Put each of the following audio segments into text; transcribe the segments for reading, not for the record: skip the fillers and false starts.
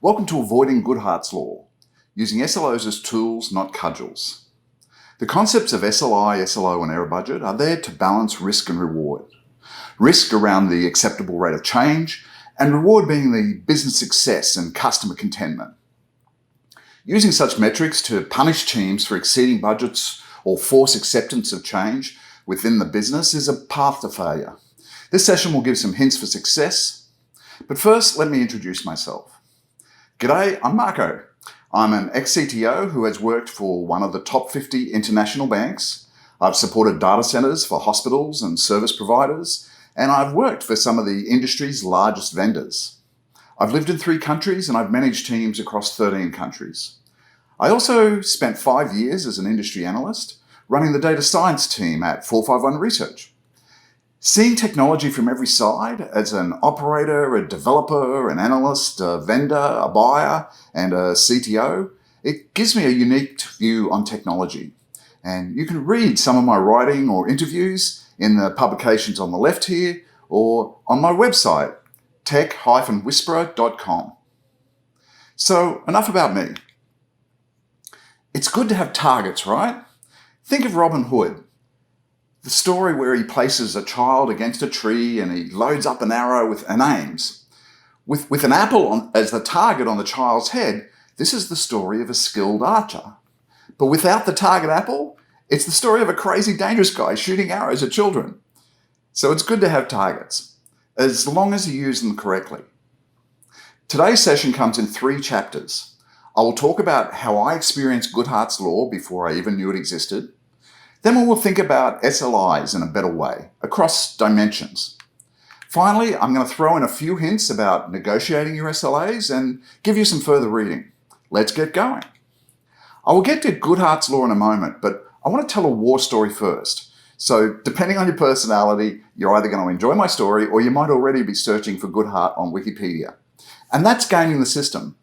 Welcome to Avoiding Goodhart's Law, using SLOs as tools, not cudgels. The concepts of SLI, SLO and error budget are there to balance risk and reward. Risk around the acceptable rate of change, and reward being the business success and customer contentment. Using such metrics to punish teams for exceeding budgets or force acceptance of change within the business is a path to failure. This session will give some hints for success, but first let me introduce myself. G'day, I'm Marco. I'm an ex-CTO who has worked for one of the top 50 international banks. I've supported data centers for hospitals and service providers, and I've worked for some of the industry's largest vendors. I've lived in 3 countries and I've managed teams across 13 countries. I also spent 5 years as an industry analyst running the data science team at 451 Research. Seeing technology from every side as an operator, a developer, an analyst, a vendor, a buyer, and a CTO, it gives me a unique view on technology. And you can read some of my writing or interviews in the publications on the left here or on my website, tech-whisperer.com. So enough about me. It's good to have targets, right? Think of Robin Hood. The story where he places a child against a tree and he loads up an arrow and aims. With an apple as the target on the child's head, this is the story of a skilled archer. But without the target apple, it's the story of a crazy dangerous guy shooting arrows at children. So it's good to have targets, as long as you use them correctly. Today's session comes in 3 chapters. I will talk about how I experienced Goodhart's Law before I even knew it existed. Then we will think about SLIs in a better way, across dimensions. Finally, I'm going to throw in a few hints about negotiating your SLAs and give you some further reading. Let's get going. I will get to Goodhart's Law in a moment, but I want to tell a war story first. So depending on your personality, you're either going to enjoy my story or you might already be searching for Goodhart on Wikipedia. And that's gaming the system.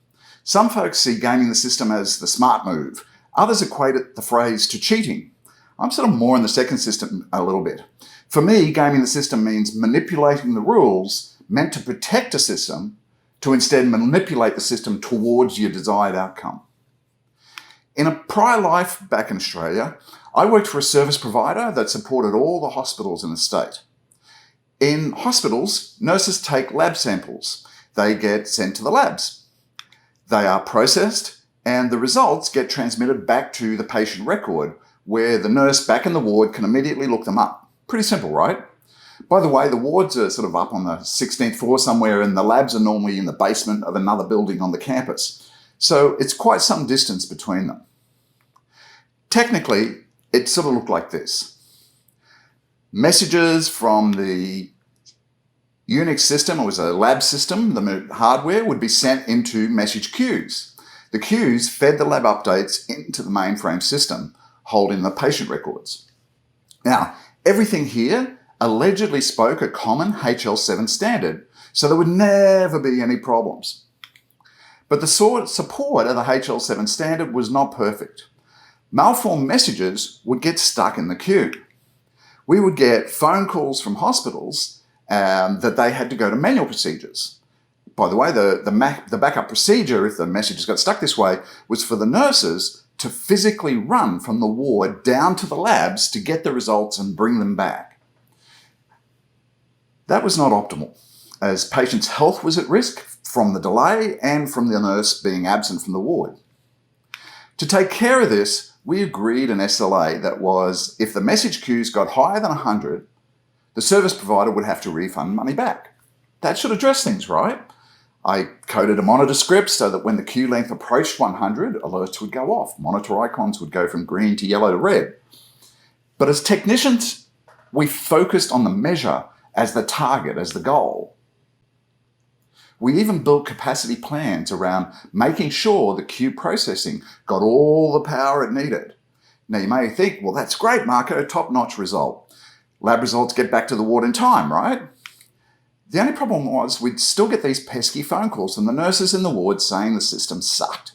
Some folks see gaming the system as the smart move. Others equate the phrase to cheating. I'm sort of more in the second system a little bit. For me, gaming the system means manipulating the rules meant to protect a system to instead manipulate the system towards your desired outcome. In a prior life back in Australia, I worked for a service provider that supported all the hospitals in the state. In hospitals, nurses take lab samples. They get sent to the labs. They are processed and the results get transmitted back to the patient record, where the nurse back in the ward can immediately look them up. Pretty simple, right? By the way, the wards are sort of up on the 16th floor somewhere and the labs are normally in the basement of another building on the campus. So it's quite some distance between them. Technically, it sort of looked like this. Messages from the USENIX system, it was a lab system, the hardware would be sent into message queues. The queues fed the lab updates into the mainframe system, holding the patient records. Now, everything here allegedly spoke a common HL7 standard, so there would never be any problems. But the support of the HL7 standard was not perfect. Malformed messages would get stuck in the queue. We would get phone calls from hospitals that they had to go to manual procedures. By the way, the backup procedure, if the messages got stuck this way, was for the nurses to physically run from the ward down to the labs to get the results and bring them back. That was not optimal, as patients' health was at risk from the delay and from the nurse being absent from the ward. To take care of this, we agreed an SLA that was, if the message queues got higher than 100, the service provider would have to refund money back. That should address things, right? I coded a monitor script so that when the queue length approached 100, alerts would go off. Monitor icons would go from green to yellow to red. But as technicians, we focused on the measure as the target, as the goal. We even built capacity plans around making sure the queue processing got all the power it needed. Now you may think, well, that's great, Marco, top-notch result. Lab results get back to the ward in time, right? The only problem was we'd still get these pesky phone calls from the nurses in the ward saying the system sucked.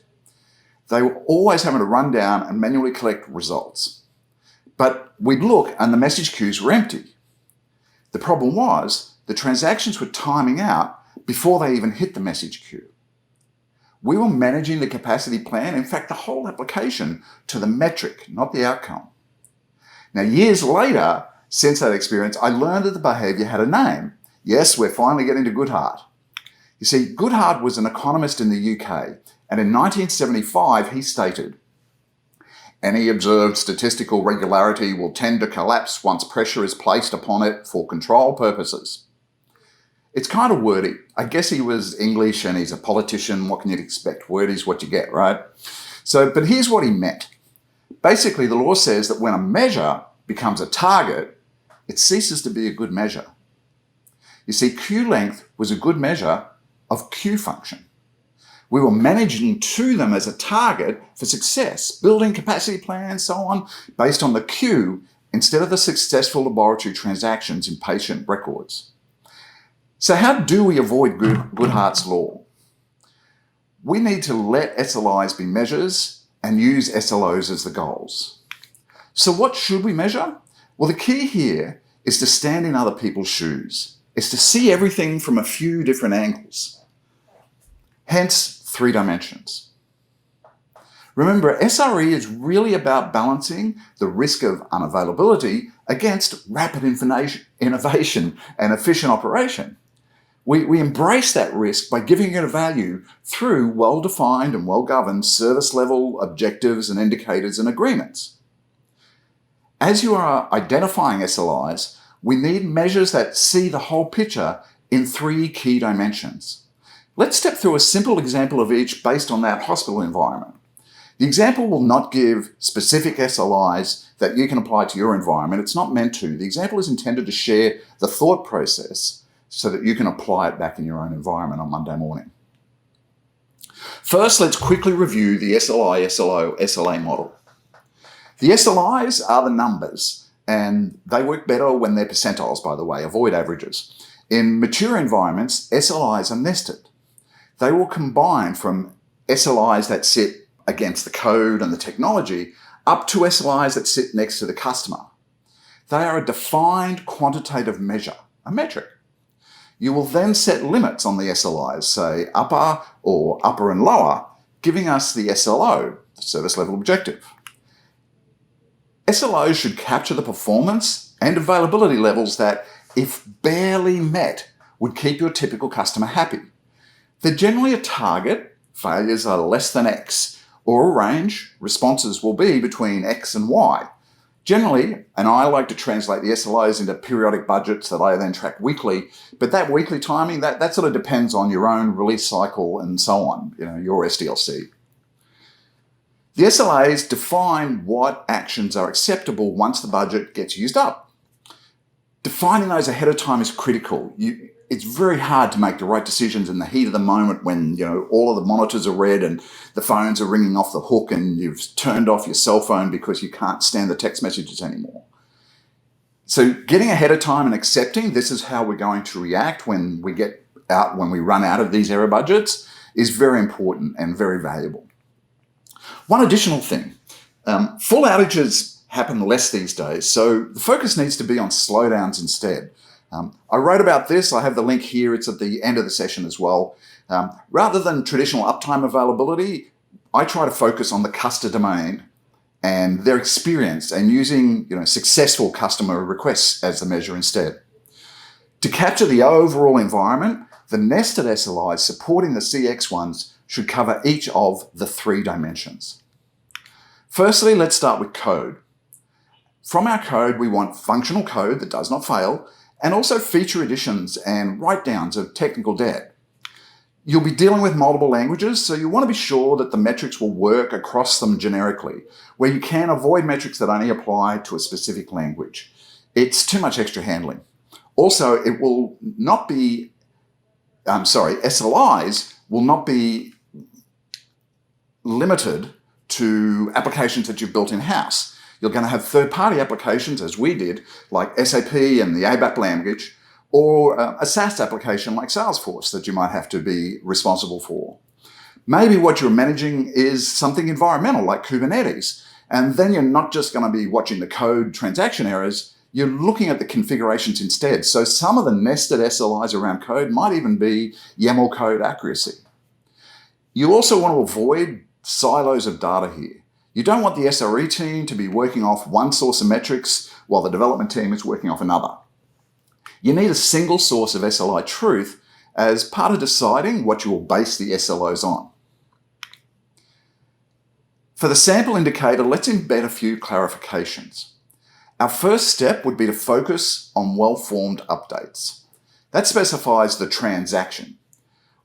They were always having to run down and manually collect results. But we'd look and the message queues were empty. The problem was the transactions were timing out before they even hit the message queue. We were managing the capacity plan, in fact, the whole application, to the metric, not the outcome. Now, years later, since that experience, I learned that the behavior had a name. Yes, we're finally getting to Goodhart. You see, Goodhart was an economist in the UK, and in 1975, he stated, "Any observed statistical regularity will tend to collapse once pressure is placed upon it for control purposes." It's kind of wordy. I guess he was English and he's a politician. What can you expect? Wordy's what you get, right? But here's what he meant. Basically, the law says that when a measure becomes a target, it ceases to be a good measure. You see, queue length was a good measure of queue function. We were managing to them as a target for success, building capacity plans, so on, based on the queue instead of the successful laboratory transactions in patient records. So how do we avoid Goodhart's law? We need to let SLIs be measures and use SLOs as the goals. So what should we measure? Well, the key here is to stand in other people's shoes. It's to see everything from a few different angles. Hence, 3 dimensions. Remember, SRE is really about balancing the risk of unavailability against rapid innovation and efficient operation. We embrace that risk by giving it a value through well-defined and well-governed service-level objectives and indicators and agreements. As you are identifying SLIs, we need measures that see the whole picture in 3 key dimensions. Let's step through a simple example of each based on that hospital environment. The example will not give specific SLIs that you can apply to your environment. It's not meant to. The example is intended to share the thought process so that you can apply it back in your own environment on Monday morning. First, let's quickly review the SLI, SLO, SLA model. The SLIs are the numbers, and they work better when they're percentiles, by the way. Avoid averages. In mature environments, SLIs are nested. They will combine from SLIs that sit against the code and the technology up to SLIs that sit next to the customer. They are a defined quantitative measure, a metric. You will then set limits on the SLIs, say upper or upper and lower, giving us the SLO, the service level objective. SLOs should capture the performance and availability levels that, if barely met, would keep your typical customer happy. They're generally a target, failures are less than X, or a range, responses will be between X and Y. Generally, and I like to translate the SLOs into periodic budgets that I then track weekly, but that weekly timing, that sort of depends on your own release cycle and so on, your SDLC. The SLAs define what actions are acceptable once the budget gets used up. Defining those ahead of time is critical. It's very hard to make the right decisions in the heat of the moment when all of the monitors are red and the phones are ringing off the hook and you've turned off your cell phone because you can't stand the text messages anymore. So getting ahead of time and accepting this is how we're going to react when we run out of these error budgets is very important and very valuable. One additional thing, full outages happen less these days, so the focus needs to be on slowdowns instead. I wrote about this. I have the link here. It's at the end of the session as well. Rather than traditional uptime availability, I try to focus on the customer domain and their experience and using successful customer requests as the measure instead. To capture the overall environment, the nested SLIs supporting the CX ones should cover each of the 3 dimensions. Firstly, let's start with code. From our code, we want functional code that does not fail, and also feature additions and write-downs of technical debt. You'll be dealing with multiple languages, so you want to be sure that the metrics will work across them generically, where you can avoid metrics that only apply to a specific language. It's too much extra handling. Also, it will not be, SLIs will not be limited to applications that you've built in-house. You're going to have third-party applications, as we did, like SAP and the ABAP language, or a SaaS application like Salesforce that you might have to be responsible for. Maybe what you're managing is something environmental like Kubernetes, and then you're not just going to be watching the code transaction errors, you're looking at the configurations instead. So some of the nested SLIs around code might even be YAML code accuracy. You also want to avoid silos of data here. You don't want the SRE team to be working off one source of metrics while the development team is working off another. You need a single source of SLI truth as part of deciding what you will base the SLOs on. For the sample indicator, let's embed a few clarifications. Our first step would be to focus on well-formed updates. That specifies the transaction.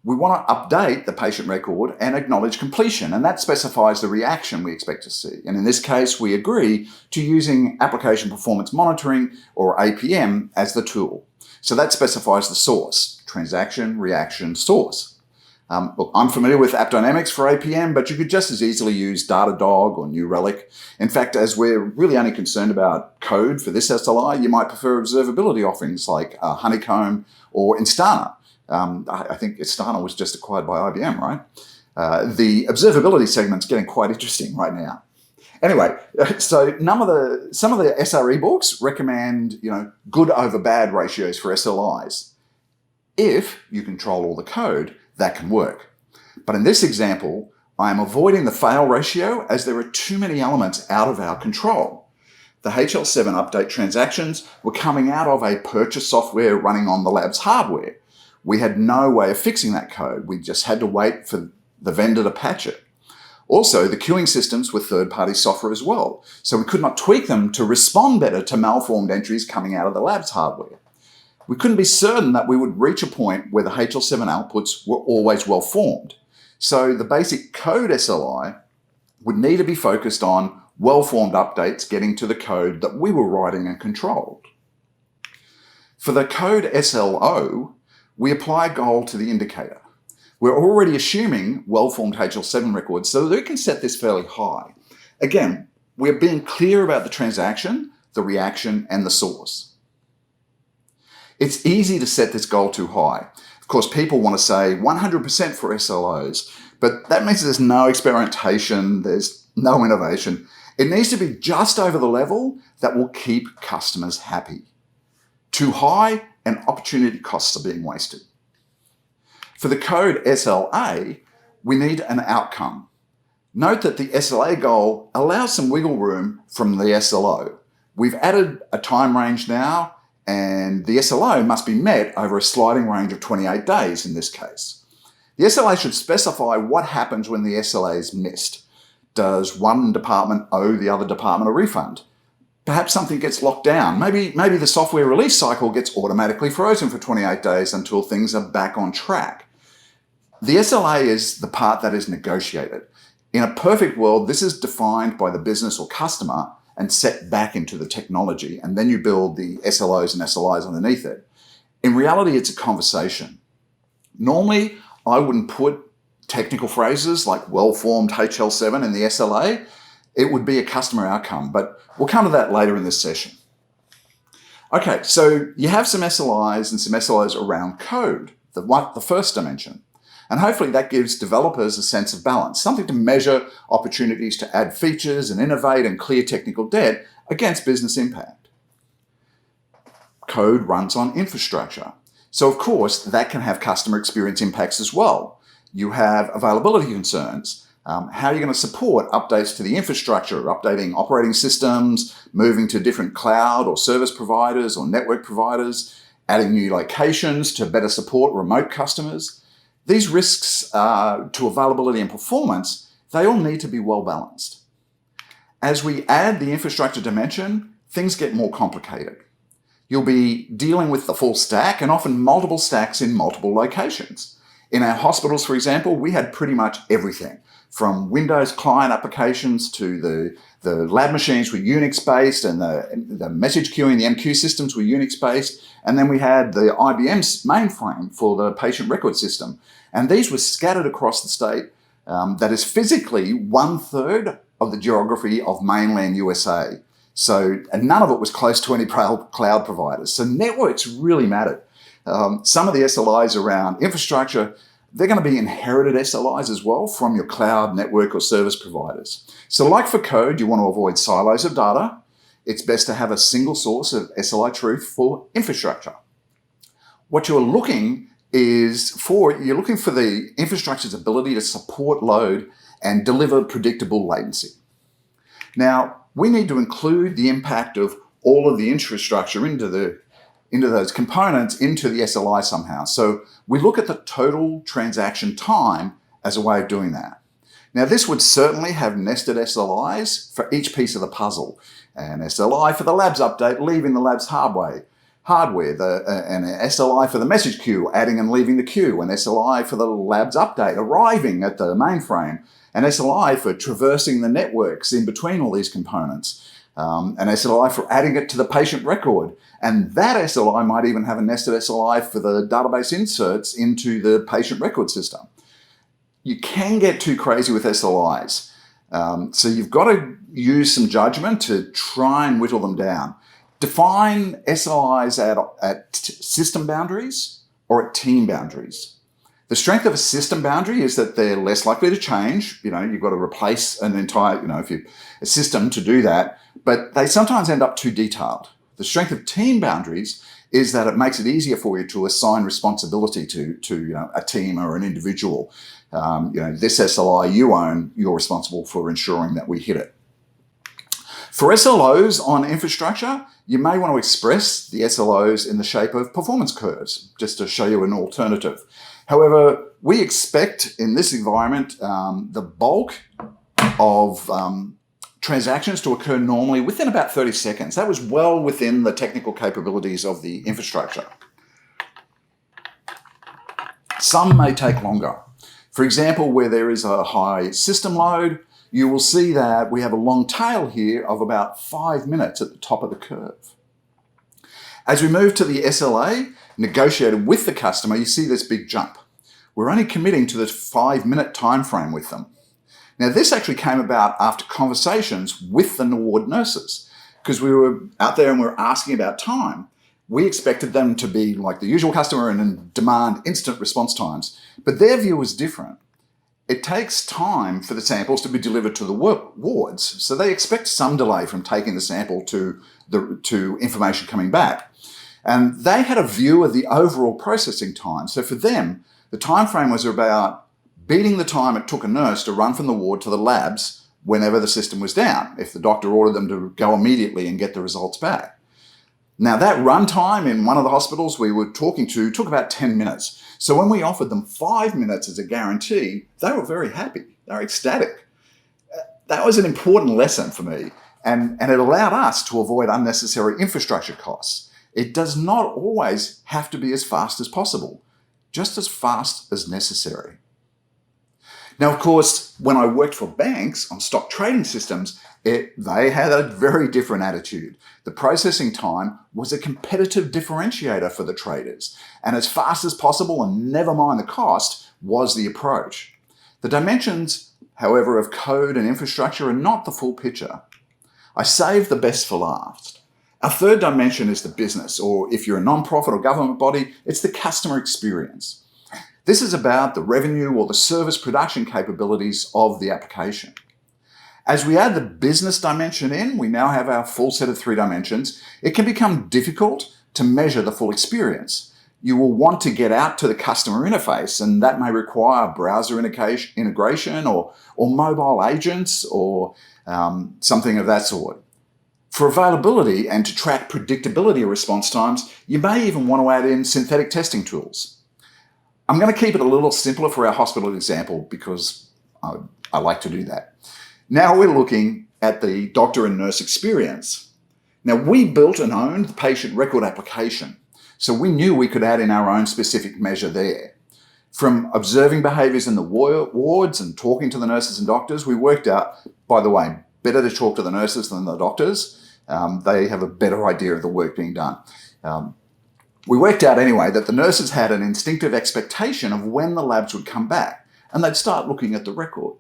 We want to update the patient record and acknowledge completion, and that specifies the reaction we expect to see. And in this case, we agree to using application performance monitoring, or APM, as the tool. So that specifies the source: transaction, reaction, source. Look, I'm familiar with AppDynamics for APM, but you could just as easily use Datadog or New Relic. In fact, as we're really only concerned about code for this SLI, you might prefer observability offerings like Honeycomb or Instana. I think Instana was just acquired by IBM, right? The observability segment's getting quite interesting right now. Anyway, so some of the SRE books recommend, good over bad ratios for SLIs. If you control all the code, that can work. But in this example, I am avoiding the fail ratio as there are too many elements out of our control. The HL7 update transactions were coming out of a purchase software running on the lab's hardware. We had no way of fixing that code. We just had to wait for the vendor to patch it. Also, the queuing systems were third-party software as well, so we could not tweak them to respond better to malformed entries coming out of the lab's hardware. We couldn't be certain that we would reach a point where the HL7 outputs were always well-formed. So the basic code SLI would need to be focused on well-formed updates getting to the code that we were writing and controlled. For the code SLO, we apply a goal to the indicator. We're already assuming well-formed HL7 records, so we can set this fairly high. Again, we're being clear about the transaction, the reaction, and the source. It's easy to set this goal too high. Of course, people want to say 100% for SLOs, but that means there's no experimentation, there's no innovation. It needs to be just over the level that will keep customers happy. Too high, and opportunity costs are being wasted. For the code SLA, we need an outcome. Note that the SLA goal allows some wiggle room from the SLO. We've added a time range now, and the SLO must be met over a sliding range of 28 days in this case. The SLA should specify what happens when the SLA is missed. Does one department owe the other department a refund? Perhaps something gets locked down. Maybe the software release cycle gets automatically frozen for 28 days until things are back on track. The SLA is the part that is negotiated. In a perfect world, this is defined by the business or customer and set back into the technology, and then you build the SLOs and SLIs underneath it. In reality, it's a conversation. Normally, I wouldn't put technical phrases like well-formed HL7 in the SLA. It would be a customer outcome, but we'll come to that later in this session. Okay, so you have some SLIs and some SLOs around code, the first dimension. And hopefully that gives developers a sense of balance, something to measure opportunities to add features and innovate and clear technical debt against business impact. Code runs on infrastructure. So of course, that can have customer experience impacts as well. You have availability concerns. How are you going to support updates to the infrastructure, updating operating systems, moving to different cloud or service providers or network providers, adding new locations to better support remote customers? These risks to availability and performance, they all need to be well balanced. As we add the infrastructure dimension, things get more complicated. You'll be dealing with the full stack and often multiple stacks in multiple locations. In our hospitals, for example, we had pretty much everything, from Windows client applications to the lab machines were Unix-based, and the message queuing, the MQ systems were Unix-based, and then we had the IBM mainframe for the patient record system. And these were scattered across the state. That is physically 1/3 of the geography of mainland USA. And none of it was close to any cloud providers. So networks really mattered. Some of the SLIs around infrastructure, they're going to be inherited SLIs as well from your cloud, network, or service providers. So like for code, you want to avoid silos of data. It's best to have a single source of SLI truth for infrastructure. What you're looking you're looking for the infrastructure's ability to support load and deliver predictable latency. Now, we need to include the impact of all of the infrastructure into those components into the SLI somehow. So we look at the total transaction time as a way of doing that. Now, this would certainly have nested SLIs for each piece of the puzzle. An SLI for the labs update, leaving the labs hardware, and an SLI for the message queue, adding and leaving the queue, an SLI for the labs update, arriving at the mainframe, an SLI for traversing the networks in between all these components, an SLI for adding it to the patient record, and that SLI might even have a nested SLI for the database inserts into the patient record system. You can get too crazy with SLIs. So you've got to use some judgment to try and whittle them down. Define SLIs at system boundaries or at team boundaries. The strength of a system boundary is that they're less likely to change. You've got to replace an entire, a system to do that, but they sometimes end up too detailed. The strength of team boundaries is that it makes it easier for you to assign responsibility to a team or an individual. This SLI you own, you're responsible for ensuring that we hit it. For SLOs on infrastructure, you may want to express the SLOs in the shape of performance curves, just to show you an alternative. However, we expect in this environment the bulk of transactions to occur normally within about 30 seconds. That was well within the technical capabilities of the infrastructure. Some may take longer. For example, where there is a high system load, you will see that we have a long tail here of about 5 minutes at the top of the curve. As we move to the SLA, negotiated with the customer, you see this big jump. We're only committing to this 5-minute time frame with them. Now, this actually came about after conversations with the ward nurses, because we were out there and we were asking about time. We expected them to be like the usual customer and demand instant response times, but their view was different. It takes time for the samples to be delivered to the wards, so they expect some delay from taking the sample to information coming back. And they had a view of the overall processing time. So for them, the time frame was about beating the time it took a nurse to run from the ward to the labs whenever the system was down, if the doctor ordered them to go immediately and get the results back. Now, that run time in one of the hospitals we were talking to took about 10 minutes. So when we offered them 5 minutes as a guarantee, they were very happy. They were ecstatic. That was an important lesson for me, and it allowed us to avoid unnecessary infrastructure costs. It does not always have to be as fast as possible, just as fast as necessary. Now, of course, when I worked for banks on stock trading systems, they had a very different attitude. The processing time was a competitive differentiator for the traders, and as fast as possible and never mind the cost was the approach. The dimensions, however, of code and infrastructure are not the full picture. I saved the best for last. Our third dimension is the business, or if you're a non-profit or government body, it's the customer experience. This is about the revenue or the service production capabilities of the application. As we add the business dimension in, we now have our full set of 3 dimensions. It can become difficult to measure the full experience. You will want to get out to the customer interface, and that may require browser integration or mobile agents or something of that sort. For availability and to track predictability of response times, you may even want to add in synthetic testing tools. I'm going to keep it a little simpler for our hospital example because I like to do that. Now we're looking at the doctor and nurse experience. Now, we built and owned the patient record application, so we knew we could add in our own specific measure there. From observing behaviours in the wards and talking to the nurses and doctors, we worked out, by the way, better to talk to the nurses than the doctors. They have a better idea of the work being done. We worked out anyway that the nurses had an instinctive expectation of when the labs would come back, and they'd start looking at the record.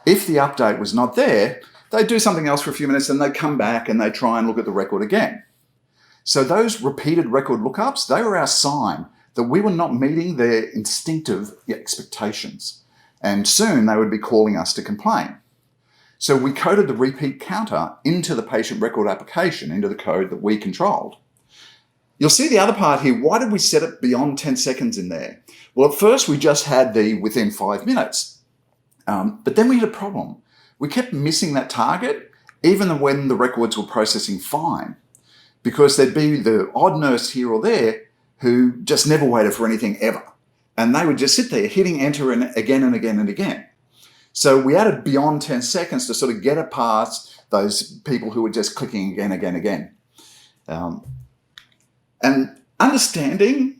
If the update was not there, they'd do something else for a few minutes and they'd come back and they'd try and look at the record again. So those repeated record lookups, they were our sign that we were not meeting their instinctive expectations. And soon they would be calling us to complain. So we coded the repeat counter into the patient record application, into the code that we controlled. You'll see the other part here. Why did we set it beyond 10 seconds in there? Well, at first we just had the within 5 minutes, but then we had a problem. We kept missing that target even when the records were processing fine, because there'd be the odd nurse here or there who just never waited for anything ever. And they would just sit there hitting enter and again and again and again. So we added beyond 10 seconds to sort of get it past those people who were just clicking again, again, again. And understanding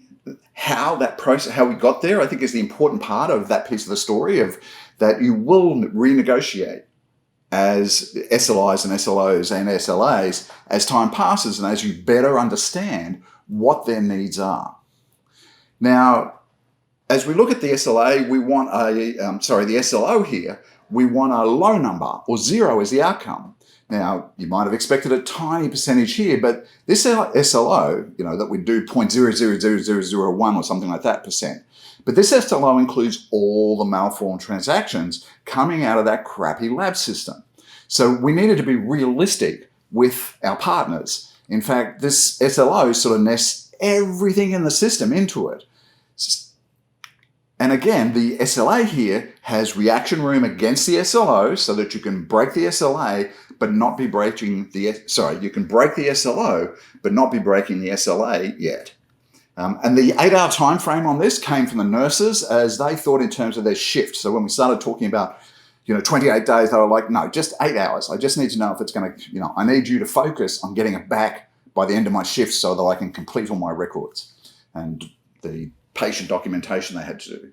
how that process, how we got there, I think is the important part of that piece of the story, of that you will renegotiate as SLIs and SLOs and SLAs as time passes and as you better understand what their needs are. Now, as we look at the SLA, we want the SLO here, we want a low number or 0 as the outcome. Now, you might have expected a tiny percentage here, but this SLO, that we do 0.000001 or something like that percent. But this SLO includes all the malformed transactions coming out of that crappy lab system. So we needed to be realistic with our partners. In fact, this SLO sort of nests everything in the system into it. And again, the SLA here has reaction room against the SLO so that you can break the SLA, but not be breaking you can break the SLO, but not be breaking the SLA yet. And the 8-hour time frame on this came from the nurses as they thought in terms of their shift. So when we started talking about 28 days, they were like, no, just 8 hours. I just need to know if it's going to, I need you to focus on getting it back by the end of my shift so that I can complete all my records and the patient documentation they had to do.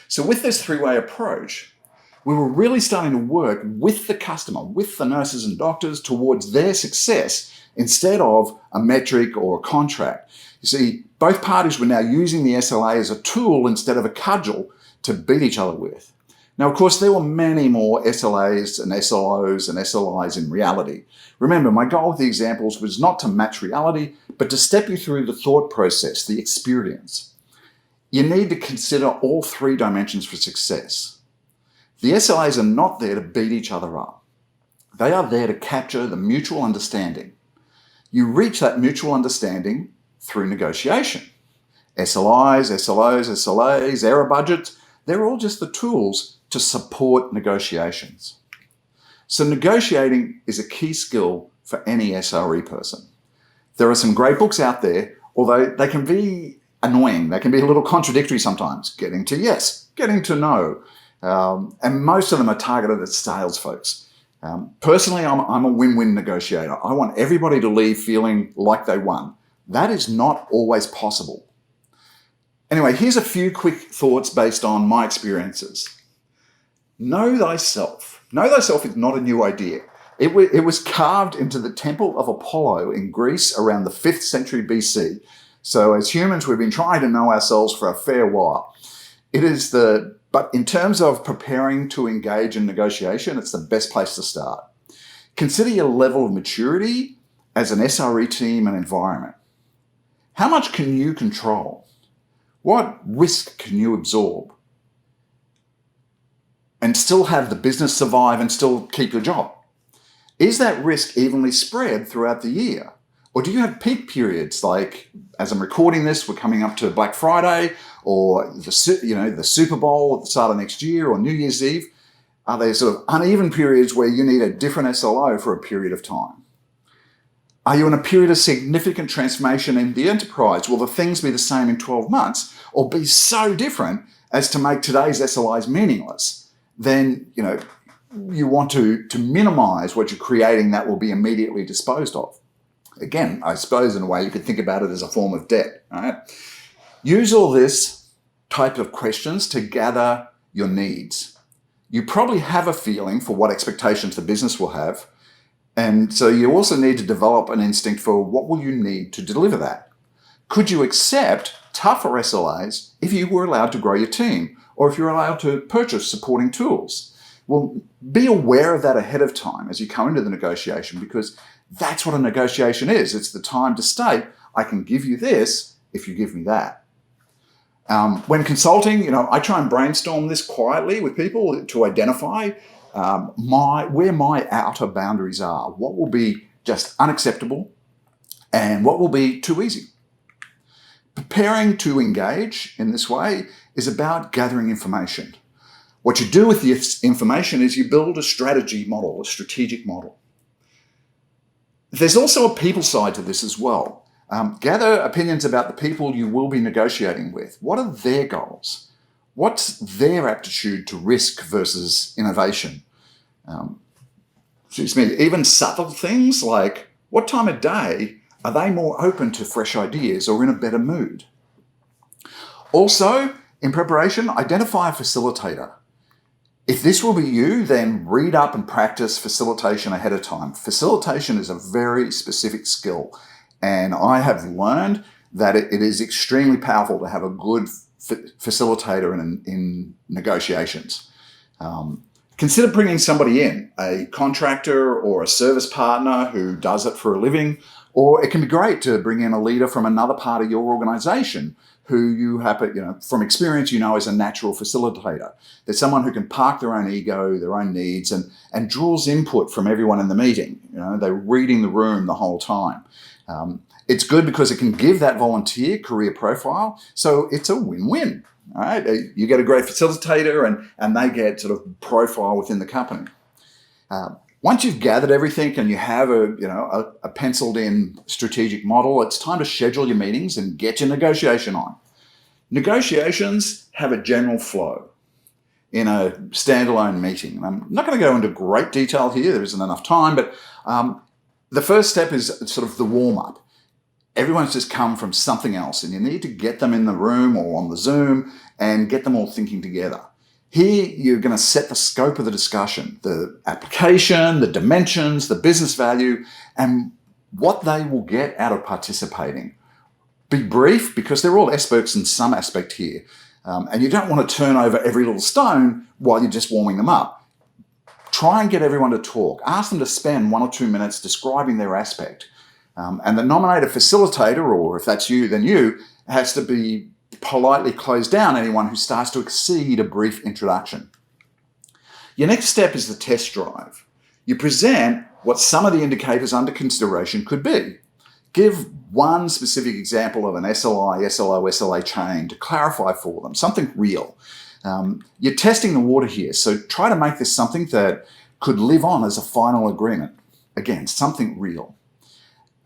So with this 3-way approach, we were really starting to work with the customer, with the nurses and doctors towards their success instead of a metric or a contract. You see, both parties were now using the SLA as a tool instead of a cudgel to beat each other with. Now, of course, there were many more SLAs and SLOs and SLIs in reality. Remember, my goal with the examples was not to match reality, but to step you through the thought process, the experience. You need to consider all 3 dimensions for success. The SLAs are not there to beat each other up. They are there to capture the mutual understanding. You reach that mutual understanding through negotiation. SLIs, SLOs, SLAs, error budgets, they're all just the tools to support negotiations. So negotiating is a key skill for any SRE person. There are some great books out there, although they can be annoying. They can be a little contradictory sometimes, getting to yes, getting to no. And most of them are targeted at sales folks. Personally, I'm a win-win negotiator. I want everybody to leave feeling like they won. That is not always possible. Anyway, here's a few quick thoughts based on my experiences. Know thyself. Know thyself is not a new idea. It was carved into the temple of Apollo in Greece around the 5th century BC. So as humans, we've been trying to know ourselves for a fair while. But in terms of preparing to engage in negotiation, it's the best place to start. Consider your level of maturity as an SRE team and environment. How much can you control? What risk can you absorb? And still have the business survive and still keep your job? Is that risk evenly spread throughout the year? Or do you have peak periods like, as I'm recording this, we're coming up to Black Friday or the Super Bowl at the start of next year or New Year's Eve? Are there sort of uneven periods where you need a different SLO for a period of time? Are you in a period of significant transformation in the enterprise? Will the things be the same in 12 months or be so different as to make today's SLIs meaningless? Then, you want to minimize what you're creating that will be immediately disposed of. Again, I suppose in a way you could think about it as a form of debt. Right? Use all this type of questions to gather your needs. You probably have a feeling for what expectations the business will have. And so you also need to develop an instinct for what will you need to deliver that. Could you accept tougher SLAs if you were allowed to grow your team or if you're allowed to purchase supporting tools? Well, be aware of that ahead of time as you come into the negotiation, because that's what a negotiation is. It's the time to state, I can give you this if you give me that. When consulting, I try and brainstorm this quietly with people to identify where my outer boundaries are. What will be just unacceptable? and what will be too easy. Preparing to engage in this way is about gathering information. What you do with this information is you build a strategy model, a strategic model. There's also a people side to this as well. Gather opinions about the people you will be negotiating with. What are their goals? What's their aptitude to risk versus innovation? Even subtle things like what time of day are they more open to fresh ideas or in a better mood? Also, in preparation, identify a facilitator. If this will be you, then read up and practice facilitation ahead of time. Facilitation is a very specific skill, and I have learned that it is extremely powerful to have a good facilitator in negotiations. Consider bringing somebody in, a contractor or a service partner who does it for a living, or it can be great to bring in a leader from another part of your organization who you happen, from experience, is a natural facilitator. There's someone who can park their own ego, their own needs, and draws input from everyone in the meeting. They're reading the room the whole time. It's good because it can give that volunteer career profile, so it's a win-win. All right, you get a great facilitator, and they get sort of profile within the company. Once you've gathered everything and you have a penciled-in strategic model, it's time to schedule your meetings and get your negotiation on. Negotiations have a general flow in a standalone meeting. And I'm not going to go into great detail here. There isn't enough time, but the first step is sort of the warm-up. Everyone's just come from something else, and you need to get them in the room or on the Zoom and get them all thinking together. Here, you're going to set the scope of the discussion, the application, the dimensions, the business value, and what they will get out of participating. Be brief, because they're all experts in some aspect here, and you don't want to turn over every little stone while you're just warming them up. Try and get everyone to talk. Ask them to spend 1 or 2 minutes describing their aspect. And the nominated facilitator, or if that's you, then you, has to be politely close down anyone who starts to exceed a brief introduction. Your next step is the test drive. You present what some of the indicators under consideration could be. Give one specific example of an SLI, SLO, SLA chain to clarify for them, something real. You're testing the water here, so try to make this something that could live on as a final agreement. Again, something real.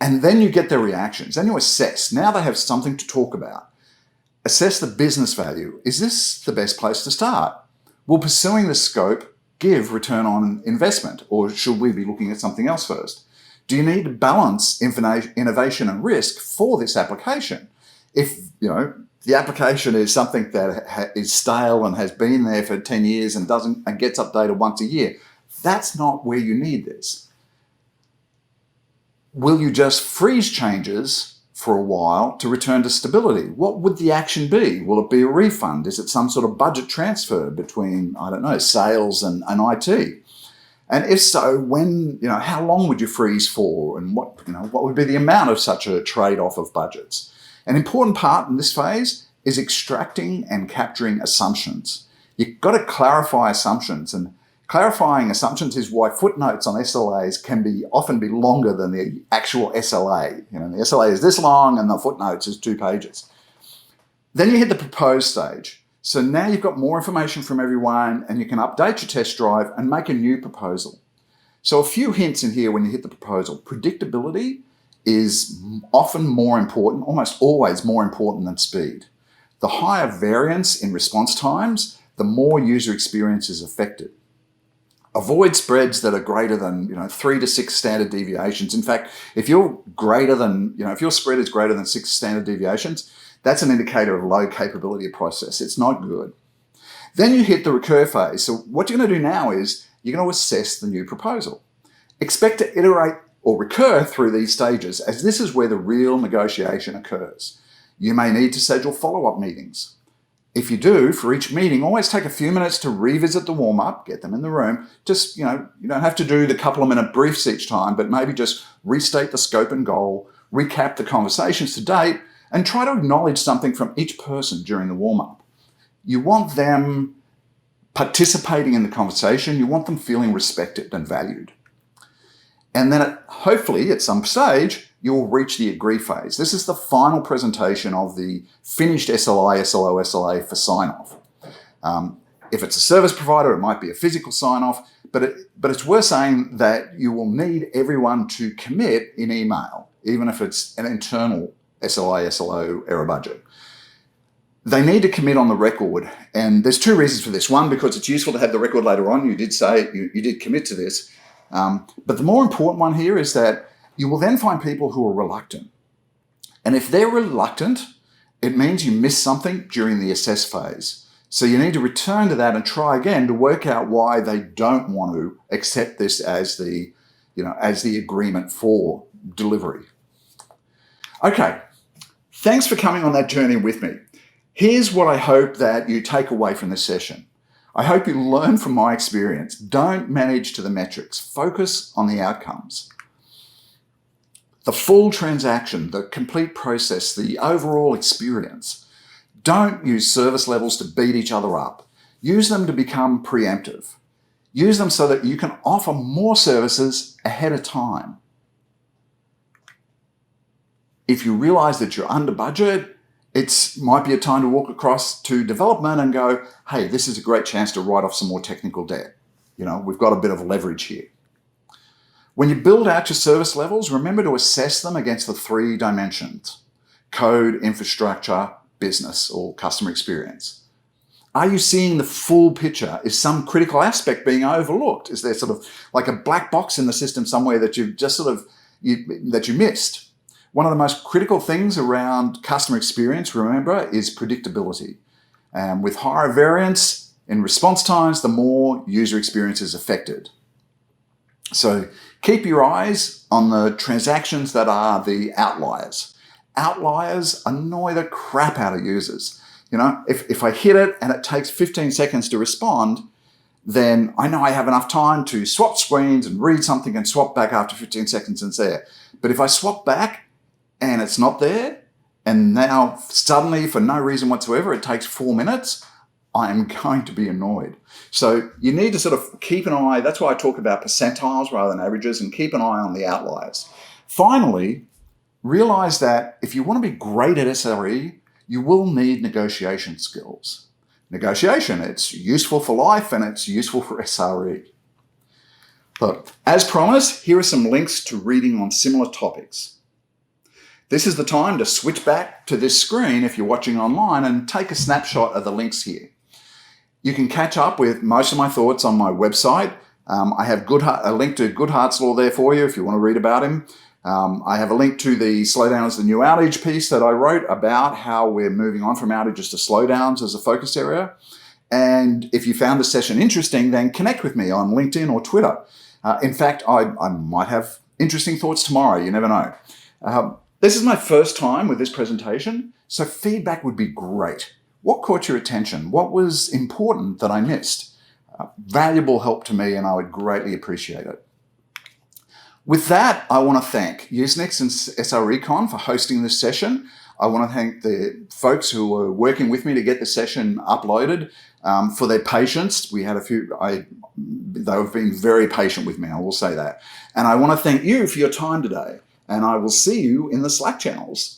And then you get their reactions, and you assess. Now they have something to talk about. Assess the business value. Is this the best place to start? Will pursuing the scope give return on investment, or should we be looking at something else first? Do you need to balance innovation and risk for this application? If the application is something that is stale and has been there for 10 years and gets updated once a year, that's not where you need this. Will you just freeze changes for a while to return to stability? What would the action be? Will it be a refund? Is it some sort of budget transfer between, sales and IT? And if so, when, how long would you freeze for? And what would be the amount of such a trade-off of budgets? An important part in this phase is extracting and capturing assumptions. You've got to clarify assumptions, and clarifying assumptions is why footnotes on SLAs can often be longer than the actual SLA. The SLA is this long and the footnotes is 2 pages. Then you hit the propose stage. So now you've got more information from everyone, and you can update your test drive and make a new proposal. So a few hints in here when you hit the proposal. Predictability is often more important, almost always more important than speed. The higher variance in response times, the more user experience is affected. Avoid spreads that are greater than 3 to 6 standard deviations. In fact, if your spread is greater than 6 standard deviations, that's an indicator of low capability of process. It's not good. Then you hit the recur phase. So what you're going to do now is you're going to assess the new proposal. Expect to iterate or recur through these stages, as this is where the real negotiation occurs. You may need to schedule follow-up meetings. If you do, for each meeting, always take a few minutes to revisit the warm-up, get them in the room. Just, you don't have to do the couple of minute briefs each time, but maybe just restate the scope and goal, recap the conversations to date, and try to acknowledge something from each person during the warm-up. You want them participating in the conversation. You want them feeling respected and valued. And then hopefully at some stage, you will reach the agree phase. This is the final presentation of the finished SLI, SLO, SLA for sign-off. If it's a service provider, it might be a physical sign-off, but it's worth saying that you will need everyone to commit in email, even if it's an internal SLI, SLO error budget. They need to commit on the record, and there's two reasons for this. One, because it's useful to have the record later on. You did say you did commit to this. But the more important one here is that you will then find people who are reluctant. And if they're reluctant, it means you missed something during the assess phase. So you need to return to that and try again to work out why they don't want to accept this as the agreement for delivery. Okay, thanks for coming on that journey with me. Here's what I hope that you take away from this session. I hope you learn from my experience. Don't manage to the metrics. Focus on the outcomes. The full transaction, the complete process, the overall experience. Don't use service levels to beat each other up. Use them to become preemptive. Use them so that you can offer more services ahead of time. If you realize that you're under budget, it might be a time to walk across to development and go, hey, this is a great chance to write off some more technical debt. We've got a bit of leverage here. When you build out your service levels, remember to assess them against the 3 dimensions: code, infrastructure, business, or customer experience. Are you seeing the full picture? Is some critical aspect being overlooked? Is there sort of like a black box in the system somewhere that you've just that you missed? One of the most critical things around customer experience, remember, is predictability. With higher variance in response times, the more user experience is affected. So keep your eyes on the transactions that are the outliers. Outliers annoy the crap out of users. If I hit it and it takes 15 seconds to respond, then I know I have enough time to swap screens and read something and swap back after 15 seconds and it's there. But if I swap back and it's not there, and now suddenly for no reason whatsoever, it takes 4 minutes, I am going to be annoyed. So you need to sort of keep an eye. That's why I talk about percentiles rather than averages, and keep an eye on the outliers. Finally, realize that if you want to be great at SRE, you will need negotiation skills. Negotiation, it's useful for life and it's useful for SRE. Look, as promised, here are some links to reading on similar topics. This is the time to switch back to this screen if you're watching online and take a snapshot of the links here. You can catch up with most of my thoughts on my website. I have a link to Goodhart's law there for you if you want to read about him. I have a link to the slowdown is the new outage piece that I wrote about how we're moving on from outages to slowdowns as a focus area. And if you found the session interesting, then connect with me on LinkedIn or Twitter. In fact, I might have interesting thoughts tomorrow. You never know. This is my first time with this presentation, so feedback would be great. What caught your attention? What was important that I missed? Valuable help to me, and I would greatly appreciate it. With that, I want to thank USENIX and SREcon for hosting this session. I want to thank the folks who were working with me to get the session uploaded for their patience. We had a few, they've been very patient with me, I will say that. And I want to thank you for your time today. And I will see you in the Slack channels.